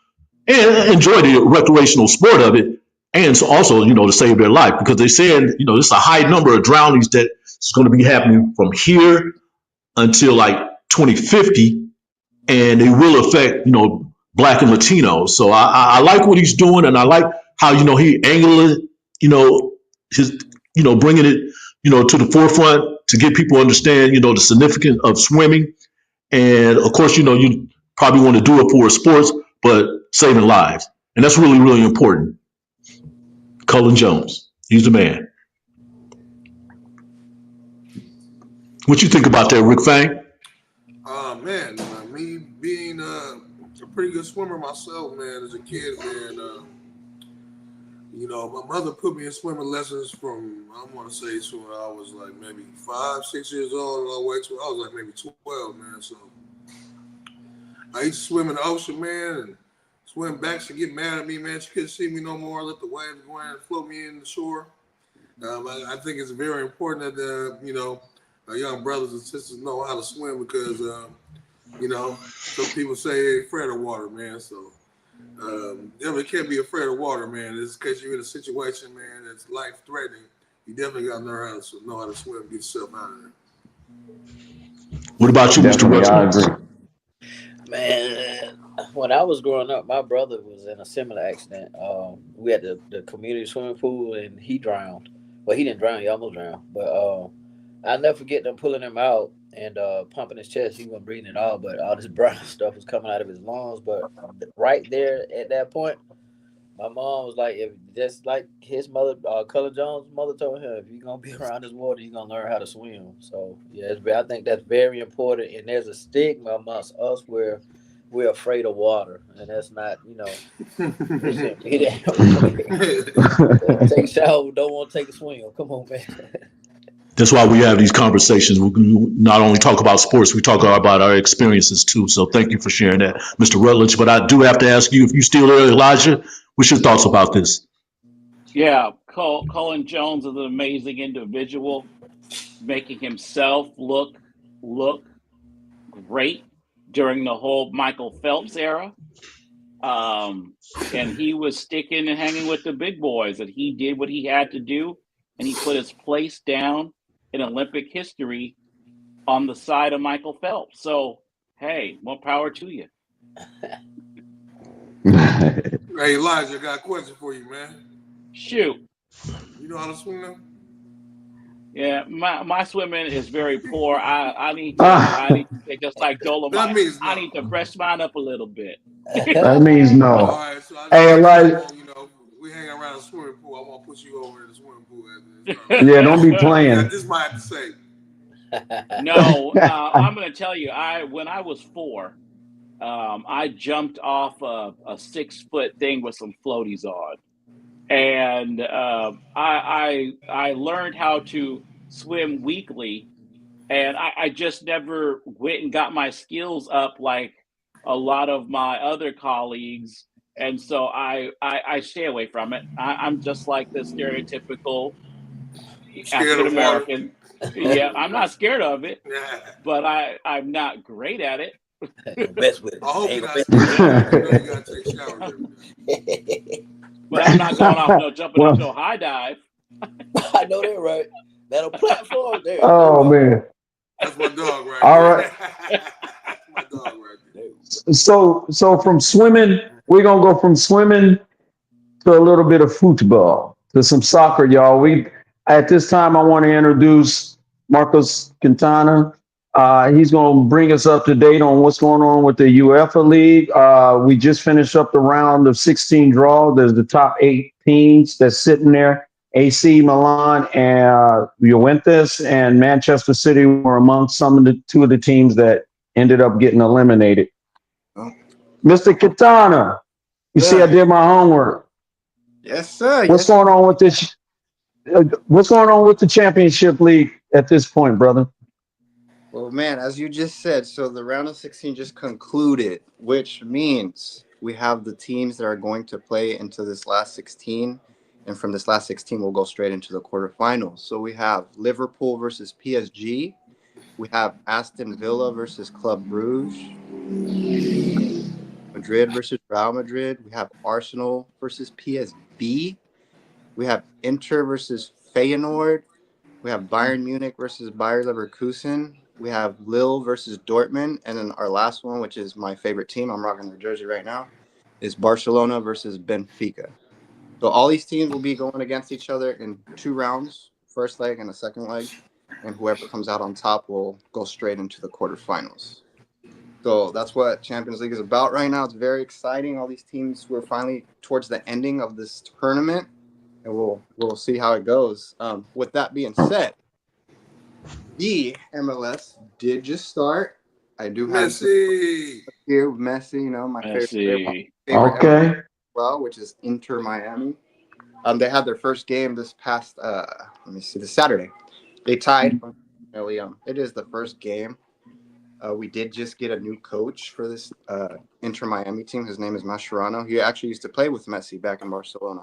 and enjoy the recreational sport of it, and so also, to save their life, because they're saying, there's a high number of drownings that's going to be happening from here until like 2050, and it will affect, Black and Latinos. So I like what he's doing, and I like how, he angled it, his, bringing it, to the forefront to get people to understand, the significance of swimming. And of course, you probably want to do it for sports, but saving lives. And that's really, really important. Cullen Jones, he's the man. What you think about that, Rick Fang? Man, me being a pretty good swimmer myself, man, as a kid, man, my mother put me in swimming lessons from, I want to say, so I was like maybe 5, 6 years old, all the way to I was like maybe 12, man. So I used to swim in the ocean, man, and swim back. She get mad at me, man. She couldn't see me no more. Let the waves go in and float me in the shore. I think it's very important that our young brothers and sisters know how to swim, because some people say they're afraid of water, man. So definitely can't be afraid of water, man. It's because you're in a situation, man, that's life threatening. You definitely got to know how to swim, get yourself out of there. What about you, Mr. Russell? I agree. Man, when I was growing up, my brother was in a similar accident. We had the community swimming pool, and he drowned. Well, he didn't drown; he almost drowned. But I'll never forget them pulling him out and pumping his chest. He wasn't breathing at all, but all this brown stuff was coming out of his lungs. But right there at that point, my mom was like, if just like his mother, Color Jones' mother told him, if you're gonna be around this water, you're gonna learn how to swim. So yeah, I think that's very important. And there's a stigma amongst us where we're afraid of water, and that's not, it shouldn't be that way. Take a shower, don't want to take a swim. Come on, man. That's why we have these conversations. We not only talk about sports, we talk about our experiences too. So thank you for sharing that, Mr. Rutledge. But I do have to ask you, if you still there, Elijah, what's your thoughts about this? Yeah, Colin Jones is an amazing individual, making himself look great during the whole Michael Phelps era. And he was sticking and hanging with the big boys, and he did what he had to do, and he put his place down in Olympic history on the side of Michael Phelps. So, hey, more power to you. Hey, Elijah, I got a question for you, man. Shoot. You know how to swim now? Yeah, my swimming is very poor. I need to just like Dolomite. That means no. I need to brush mine up a little bit. That means no. All right, so Hey, Elijah. We hang around the swimming pool. I want to put you over in the swimming pool. Yeah, don't be playing. I just might have to say. No, I'm going to tell you. When I was 4, I jumped off a 6-foot thing with some floaties on, and I learned how to swim weakly, and I just never went and got my skills up like a lot of my other colleagues. And so I stay away from it. I'm just like the stereotypical African American. Yeah, I'm not scared of it, but I'm not great at it. Best with it. I hope you're not you gotta take showers every day. But I'm not going off jumping off no high dive. I know that, right? That platform there. Oh man. That's my dog right All there. right. That's my dog right there. So from swimming, we're gonna go from swimming to a little bit of football, to some soccer, y'all. At this time I want to introduce Marcos Quintana. He's going to bring us up to date on what's going on with the UEFA League. We just finished up the round of 16 draw. There's the top 8 teams that's sitting there. AC Milan and Juventus and Manchester City were among two of the teams that ended up getting eliminated. Mr. Quintana, you see, I did my homework. Yes, sir. What's going on with this? What's going on with the Championship League at this point, brother? Well, man, as you just said, so the round of 16 just concluded, which means we have the teams that are going to play into this last 16. And from this last 16, we'll go straight into the quarterfinals. So we have Liverpool versus PSG. We have Aston Villa versus Club Brugge. Madrid versus Real Madrid. We have Arsenal versus PSV. We have Inter versus Feyenoord. We have Bayern Munich versus Bayer Leverkusen. We have Lille versus Dortmund. And then our last one, which is my favorite team, I'm rocking their jersey right now, is Barcelona versus Benfica. So all these teams will be going against each other in 2 rounds, first leg and a second leg. And whoever comes out on top will go straight into the quarterfinals. So that's what Champions League is about right now. It's very exciting. All these teams, we're finally towards the ending of this tournament, and we'll see how it goes. With that being said, the MLS did just start. I do have Messi here, Messi, my favorite Okay. which is Inter Miami. They had their first game this past this Saturday. They tied. It is the first game. We did just get a new coach for this Inter Miami team. His name is Mascherano. He actually used to play with Messi back in Barcelona.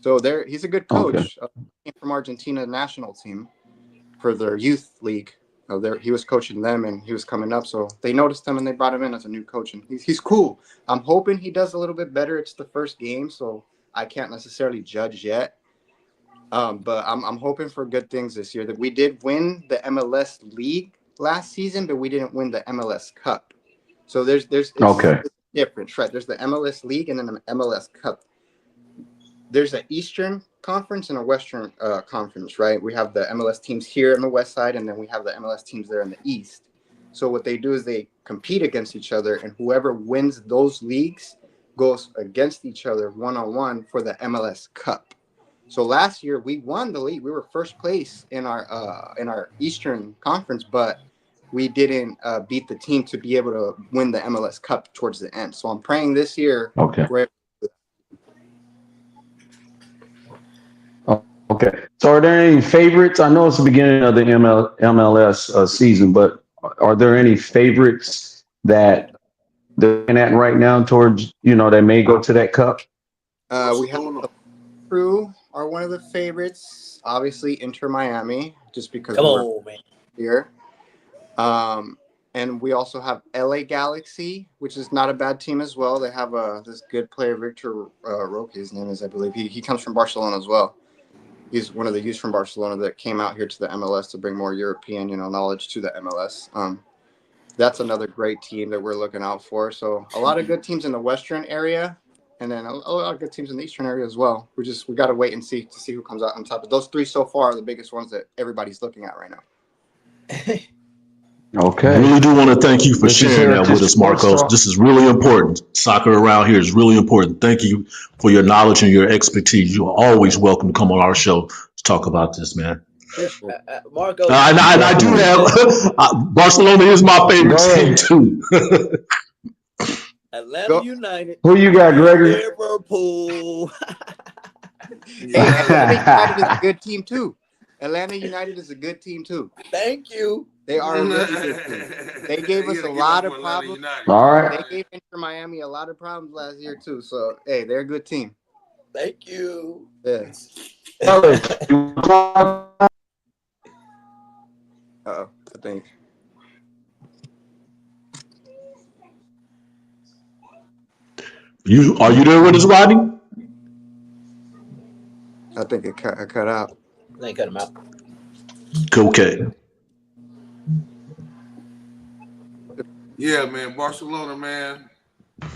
So he's a good coach. Okay. Came from Argentina national team for their youth league. He was coaching them, and he was coming up. So they noticed him, and they brought him in as a new coach. And he's cool. I'm hoping he does a little bit better. It's the first game, so I can't necessarily judge yet. But I'm hoping for good things this year. That we did win the MLS League last season, but we didn't win the MLS Cup. So there's Okay. it's different, right? There's the MLS League and then the MLS Cup. There's an Eastern Conference and a Western Conference, right? We have the MLS teams here on the west side, and then we have the MLS teams there in the east. So what they do is they compete against each other, and whoever wins those leagues goes against each other one-on-one for the MLS Cup. So last year we won the league. We were first place in our Eastern Conference, but we didn't beat the team to be able to win the MLS Cup towards the end. So I'm praying this year. Okay. We're Okay. So are there any favorites? I know it's the beginning of the MLS season, but are there any favorites that they're looking at right now towards, that may go to that cup? we have the Crew are one of the favorites. Obviously, Inter Miami, just because we're here. And we also have LA Galaxy, which is not a bad team as well. They have this good player, Victor Roque, his name is, I believe. He comes from Barcelona as well. He's one of the youths from Barcelona that came out here to the MLS to bring more European, knowledge to the MLS. That's another great team that we're looking out for. So a lot of good teams in the Western area, and then a lot of good teams in the Eastern area as well. We got to wait and see who comes out on top. But those three so far are the biggest ones that everybody's looking at right now. Okay. I really do want to thank you for sharing that with us, Marcos. This is really important. Soccer around here is really important. Thank you for your knowledge and your expertise. You are always welcome to come on our show to talk about this, man. Marcos, I do have Barcelona is my favorite team too. Atlanta United. Who you got, Gregory? Liverpool. Atlanta United is a good team too. Atlanta United is a good team too. Thank you. They are a really good team. They gave us a lot of problems. All right. They gave Inter Miami a lot of problems last year too. So hey, they're a good team. Thank you. Yes. I think. Are you there with us, Rodney? I think it cut out. They cut him out. Okay. Yeah, man, Barcelona, man.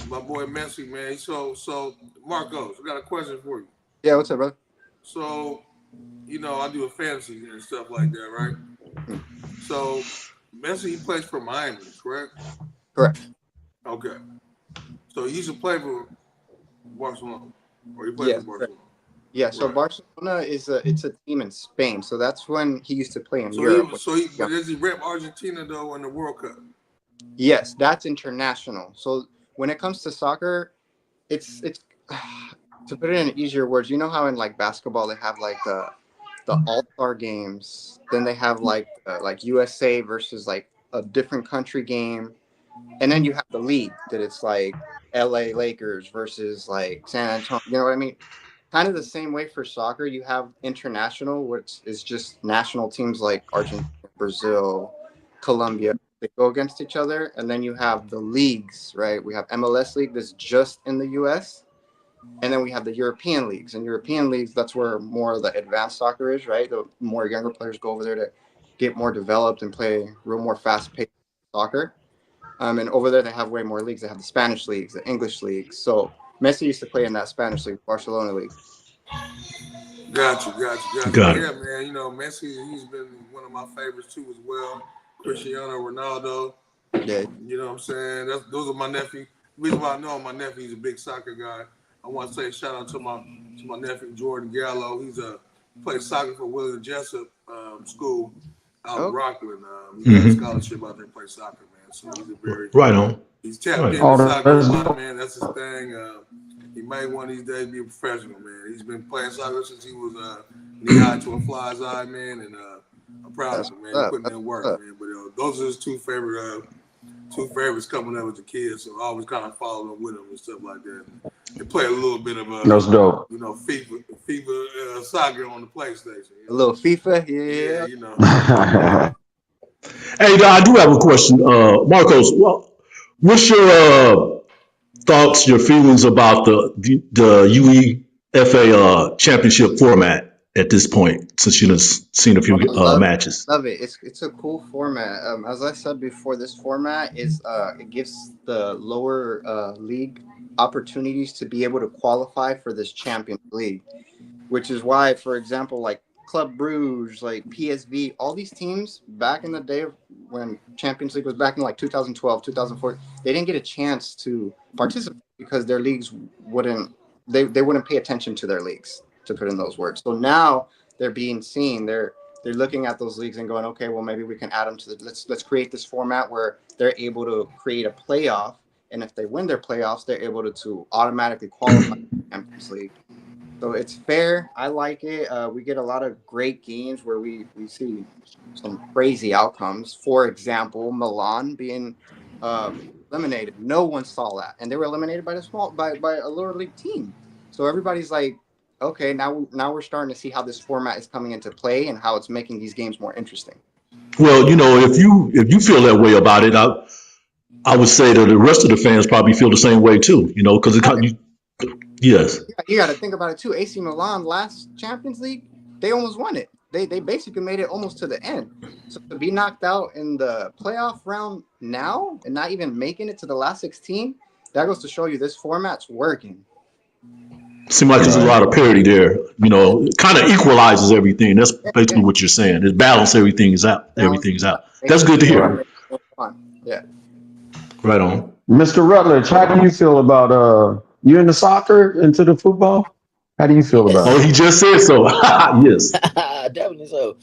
My boy Messi, man. So Marcos, I got a question for you. Yeah, what's up, brother? So, I do a fantasy and stuff like that, right? So, Messi, he plays for Miami, correct? Correct. Okay. So he used to play for Barcelona, or he played for Barcelona. Yeah. So right. Barcelona it's a team in Spain. So that's when he used to play in Europe. But does he rep Argentina though in the World Cup? Yes, that's international. So when it comes to soccer, it's to put it in easier words. You know how in like basketball they have like the All-Star games, then they have like USA versus like a different country game, and then you have the league that it's like LA Lakers versus like San Antonio. You know what I mean? Kind of the same way for soccer. You have international, which is just national teams like Argentina, Brazil, Colombia. They go against each other, and then you have the leagues, right? We have MLS League that's just in the US, and then we have the European leagues. And European leagues, that's where more of the advanced soccer is, right? The more younger players go over there to get more developed and play real more fast-paced soccer. And over there, they have way more leagues. They have the Spanish leagues, the English leagues. So Messi used to play in that Spanish league, Barcelona league. Got you. Got it. Yeah, man. Messi, he's been one of my favorites too as well. Cristiano Ronaldo. Yeah. You know what I'm saying? Those are my nephew. The reason why I know my nephew's a big soccer guy. I want to say shout out to my nephew Jordan Gallo. He's played soccer for William Jessup School out in Rockland. He got a scholarship out there to play soccer, man. So he's a very right on. He's tapped into soccer a lot, man. That's his thing. He may one of these days be a professional, man. He's been playing soccer since he was knee high to a fly's eye, man, and I'm proud of him, man. He's putting in work, man. But those are his two favorites coming up with the kids, so I always kind of follow them with them and stuff like that. They play a little bit of that's dope. FIFA soccer on the PlayStation. A little FIFA, yeah. Hey, I do have a question, Marcos. What's your thoughts, your feelings about the UEFA championship format? at this point, since you've seen a few matches? Love it. It's a cool format. As I said before, this format is it gives the lower league opportunities to be able to qualify for this Champions League, which is why, for example, like Club Bruges, like PSV, all these teams back in the day when Champions League was back in like 2012, 2004, they didn't get a chance to participate because their leagues wouldn't they wouldn't pay attention to their leagues, to put in those words. So now they're being seen. They're looking at those leagues and going, okay, well maybe we can add them to the let's create this format where they're able to create a playoff, and if they win their playoffs, they're able to automatically qualify for the Champions League. So it's fair. I like it. We get a lot of great games where we see some crazy outcomes. For example, Milan being eliminated. No one saw that, and they were eliminated by by a lower league team. So everybody's like, okay, now we're starting to see how this format is coming into play and how it's making these games more interesting. Well, if you feel that way about it, I would say that the rest of the fans probably feel the same way too. Because yes. You got to think about it too. AC Milan last Champions League, they almost won it. They basically made it almost to the end. So to be knocked out in the playoff round now and not even making it to the last 16, that goes to show you this format's working. Seems like there's a lot of parity there. It kind of equalizes everything. That's basically what you're saying. It balances everything's out. Everything's out. That's good to hear. Yeah. Right on. Mr. Rutledge, how do you feel about you into soccer, into the football? How do you feel about it? Oh, he just said so. Yes. Definitely so.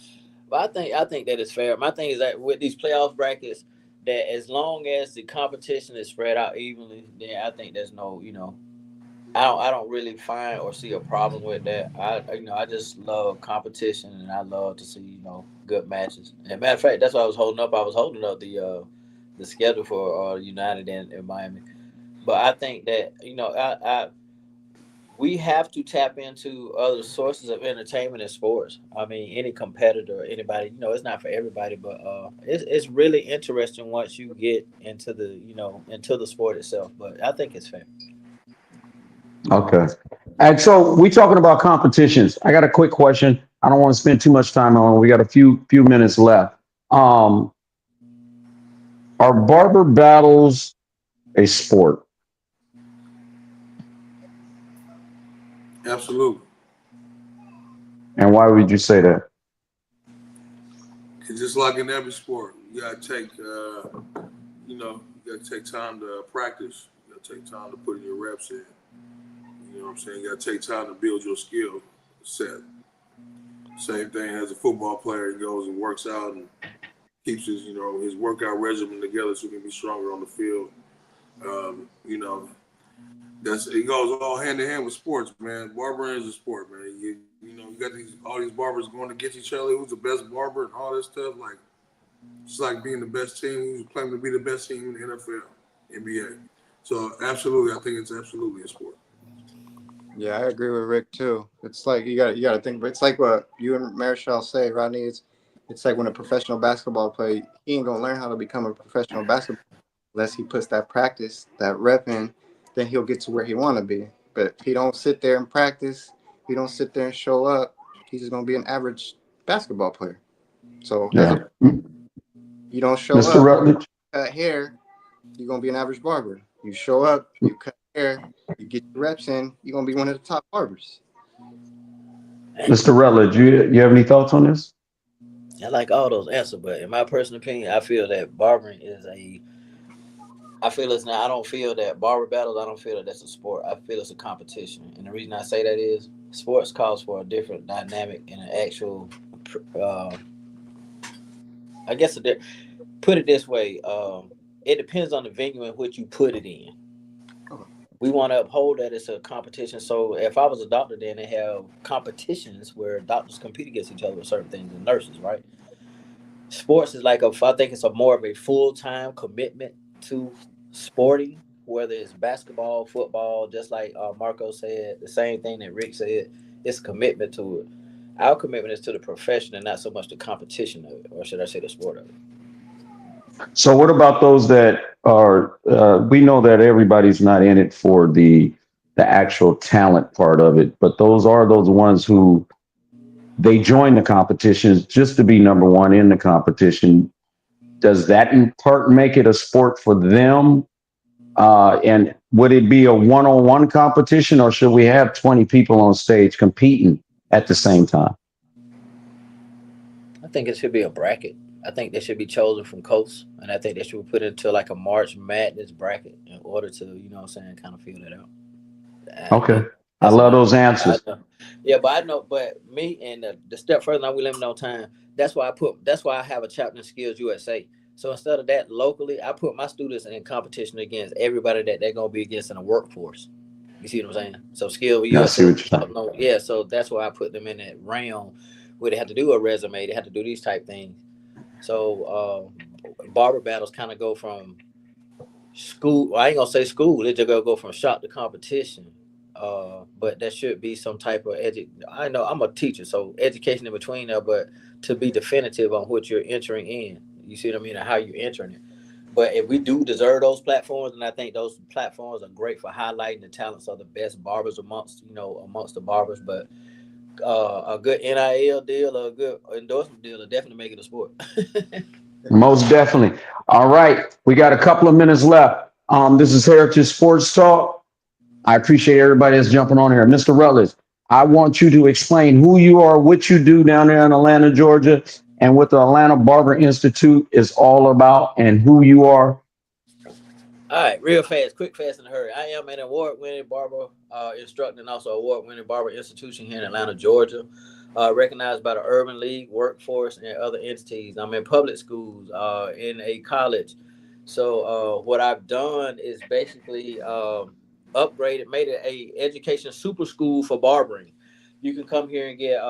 But I think that is fair. My thing is that with these playoff brackets, that as long as the competition is spread out evenly, then I think there's no, I don't really find or see a problem with that. I just love competition, and I love to see good matches. And matter of fact, that's what I was holding up. I was holding up the schedule for United in Miami. But I think that we have to tap into other sources of entertainment and sports. I mean, any competitor, anybody, it's not for everybody, but it's really interesting once you get into the sport itself. But I think it's fair. Okay. And so we talking about competitions. I got a quick question. I don't want to spend too much time on it. We got a few minutes left. Are barber battles a sport? Absolutely. And why would you say that? It's just like in every sport. You gotta take you gotta take time to practice. You gotta take time to put in your reps in. You know what I'm saying? You gotta take time to build your skill set. Same thing as a football player. He goes and works out and keeps his workout regimen together so he can be stronger on the field. It goes all hand in hand with sports, man. Barbering is a sport, man. You got all these barbers going against each other. Who's the best barber and all that stuff? Like, it's like being the best team. Who's claiming to be the best team in the NFL, NBA. So absolutely, I think it's absolutely a sport. Yeah, I agree with Rick too. It's like you got to think. But it's like what you and Marichal say, Rodney. It's like when a professional basketball player, he ain't gonna learn how to become a professional basketball unless he puts that practice, that rep in. Then he'll get to where he want to be. But if he don't sit there and practice, he don't sit there and show up, he's just gonna be an average basketball player. So you don't show Mr. up, Rutledge? cut hair, you're gonna be an average barber. You show up, you cut hair, you get your reps in, you're gonna be one of the top barbers. Mr. Rutledge, you have any thoughts on this? I like all those answers, but in my personal opinion, I feel that barbering is I feel it's not. I don't feel that barber battles. I don't feel that that's a sport. I feel it's a competition, and the reason I say that is sports calls for a different dynamic and an actual. I guess put it this way. It depends on the venue in which you put it in. We want to uphold that it's a competition. So if I was a doctor, then they have competitions where doctors compete against each other with certain things, and nurses, right? Sports is like I think it's more of a full-time commitment to sporting, whether it's basketball, football, just like Marco said, the same thing that Rick said, it's commitment to it. Our commitment is to the profession and not so much the competition of it, or should I say the sport of it. So what about those that are, we know that everybody's not in it for the actual talent part of it, but those are those ones who they join the competitions just to be number one in the competition. Does that in part make it a sport for them? And would it be a one-on-one competition, or should we have 20 people on stage competing at the same time? I think it should be a bracket. I think they should be chosen from coast, and I think they should be put into like a March Madness bracket in order to, you know what I'm saying, kind of feel that out. Okay. I That's love my those answers. yeah, but I know, but me and the step further, now we limit no time. That's why I have a chapter in Skills USA. So instead of that locally, I put my students in competition against everybody that they're gonna be against in the workforce. You see what I'm saying? So Skill I see USA, what you're saying. yeah. So that's why I put them in that realm where they have to do a resume, they have to do these type things. So barber battles kind of go from school. Well, I ain't gonna say school. They just gonna go from shop to competition. But there should be some type of I know I'm a teacher, so education in between there, but to be definitive on what you're entering in. You see what I mean, and how you're entering it. But if we do deserve those platforms, and I think those platforms are great for highlighting the talents of the best barbers amongst the barbers. But a good NIL deal or a good endorsement deal will definitely make it a sport. Most definitely. All right. We got a couple of minutes left. This is Heritage Sports Talk. I appreciate everybody that's jumping on here. Mr. Rutledge, I want you to explain who you are, what you do down there in Atlanta, Georgia, and what the Atlanta Barber Institute is all about and who you are. All right, real fast, quick, fast, and hurry. I am an award-winning barber instructor and also award-winning barber institution here in Atlanta, Georgia, recognized by the Urban League, Workforce, and other entities. I'm in public schools, in a college. So what I've done is basically upgraded, made it a education super school for barbering. You can come here and get,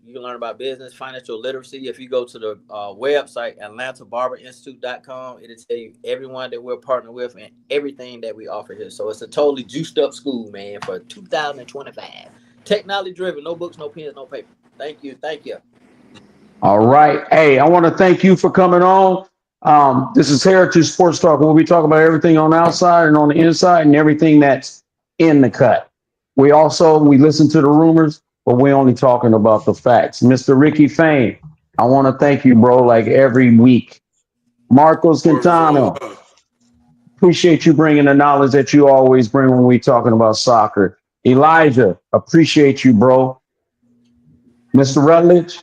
you can learn about business, financial literacy. If you go to the website, AtlantaBarberInstitute.com, it'll tell you everyone that we're partnered with and everything that we offer here. So it's a totally juiced up school, man, for 2025. Technology driven, no books, no pens, no paper. Thank you. Thank you. All right. Hey, I want to thank you for coming on. This is Heritage Sports Talk, where we talk about everything on the outside and on the inside and everything that's in the cut. We listen to the rumors, but we're only talking about the facts. Mr. Ricky Fane, I want to thank you, bro, like every week. Marcos Quintana, appreciate you bringing the knowledge that you always bring when we talking about soccer. Elijah, appreciate you, bro. Mr. Rutledge,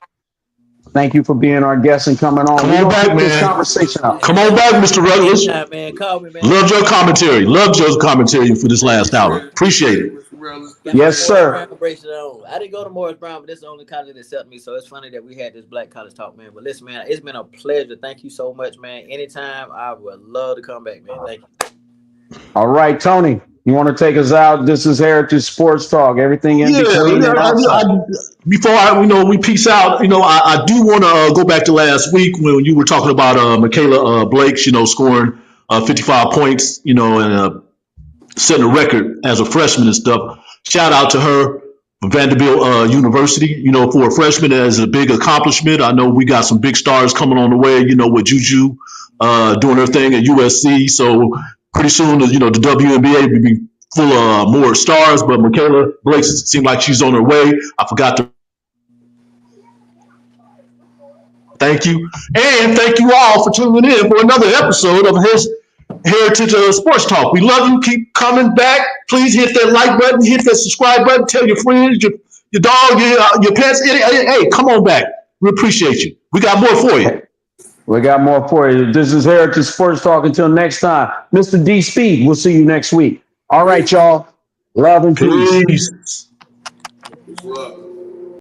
thank you for being our guest and coming on. Come on back, man. This conversation up. Come on back, Mr. Rutledge. Anytime, man. Call me, man. Loved your commentary. Loved your commentary for this last hour. Appreciate it. Yes, sir. I didn't go to Morris Brown, but this is the only college that accepted me. So it's funny that we had this Black College Talk, man. But listen, man, it's been a pleasure. Thank you so much, man. Anytime, I would love to come back, man. Thank you. All right, Tony, you want to take us out? This is Heritage Sports Talk. Everything in between and outside. Before we peace out, I do want to go back to last week when you were talking about Michaela Blake, scoring 55 points, and setting a record as a freshman and stuff. Shout out to her from Vanderbilt University. For a freshman, as a big accomplishment. I know we got some big stars coming on the way. With Juju doing her thing at USC. So pretty soon, the WNBA will be full of more stars. But Michaela Blake seems like she's on her way. I forgot to thank you, and thank you all for tuning in for another episode of his Heritage Sports Talk. We love you. Keep coming back. Please hit that like button, hit that subscribe button. Tell your friends, your dog, your pets. Hey, come on back. We appreciate you. We got more for you. We got more for you. This is Heritage Sports Talk. Until next time, Mr. D Speed. We'll see you next week. All right, y'all. Love and peace. Peace. Peace.